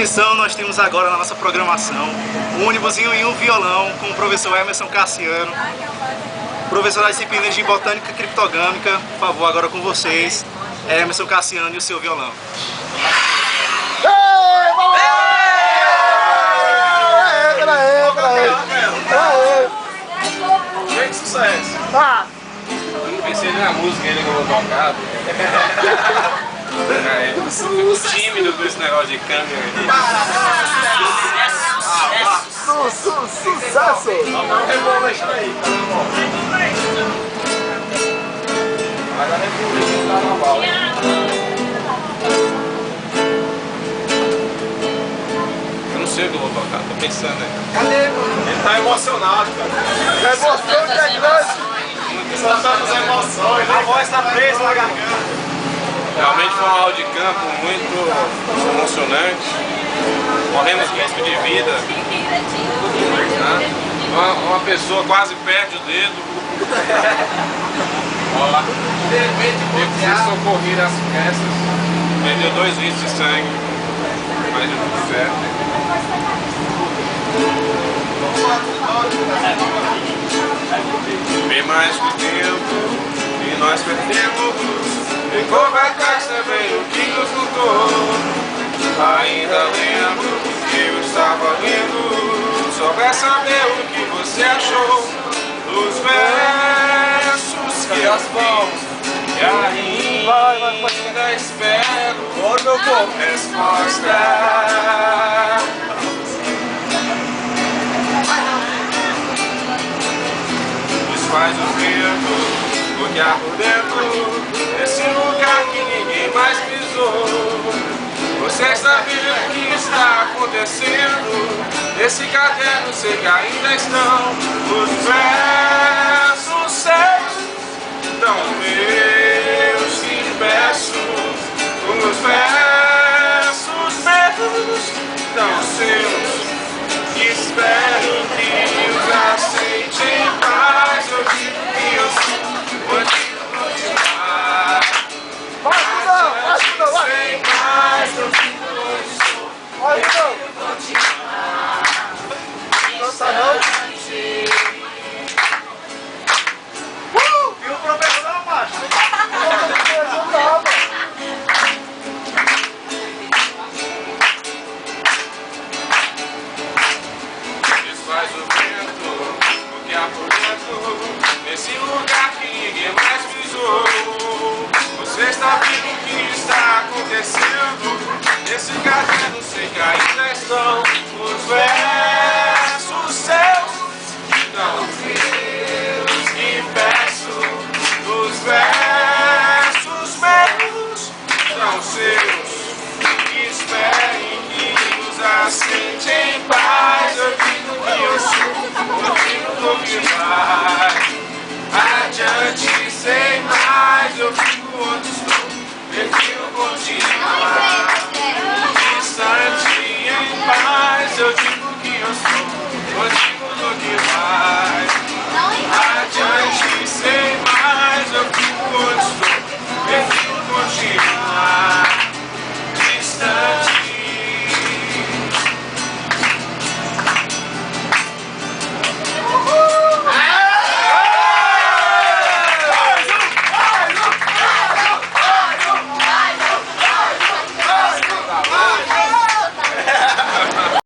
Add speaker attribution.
Speaker 1: Atenção, nós temos agora na nossa programação um ônibusinho e um violão com o professor Emerson Cassiano, professor da disciplina de Botânica Criptogâmica. Por favor, agora com vocês, Emerson Cassiano e o seu violão.
Speaker 2: Que sucesso! Eu não pensei na música ainda que eu vou tocar. Eu fico tímido com esse negócio de câmera aqui.
Speaker 3: Sucesso!
Speaker 2: Rebola isso aí. Vai dar rebolê no carnaval. Eu não sei o que eu vou tocar, tô pensando aí.
Speaker 3: Cadê?
Speaker 2: Ele tá emocionado, cara.
Speaker 3: A emoção que é grande!
Speaker 2: Soltando as emoções, a voz tá presa na garganta. Realmente foi uma aula de campo muito emocionante. Corremos risco de vida. Uma pessoa quase perde o dedo. Olha, fui socorrer as peças. Perdeu 2 litros de sangue. Mas deu tudo certo. Bem mais que o tempo que nós perdemos. Ficou pra trás também o que nos mudou. Ainda lembro que eu estava lendo, só pra saber o que você achou dos versos que eu fiz. E ainda espero resposta. Desfaz o vento, bloquear por dentro esse lugar que ninguém mais pisou. Você está vendo o que está acontecendo? Nesse caderno sei que ainda estão os versos seus, tão meus que peço. Os versos meus, tão seus.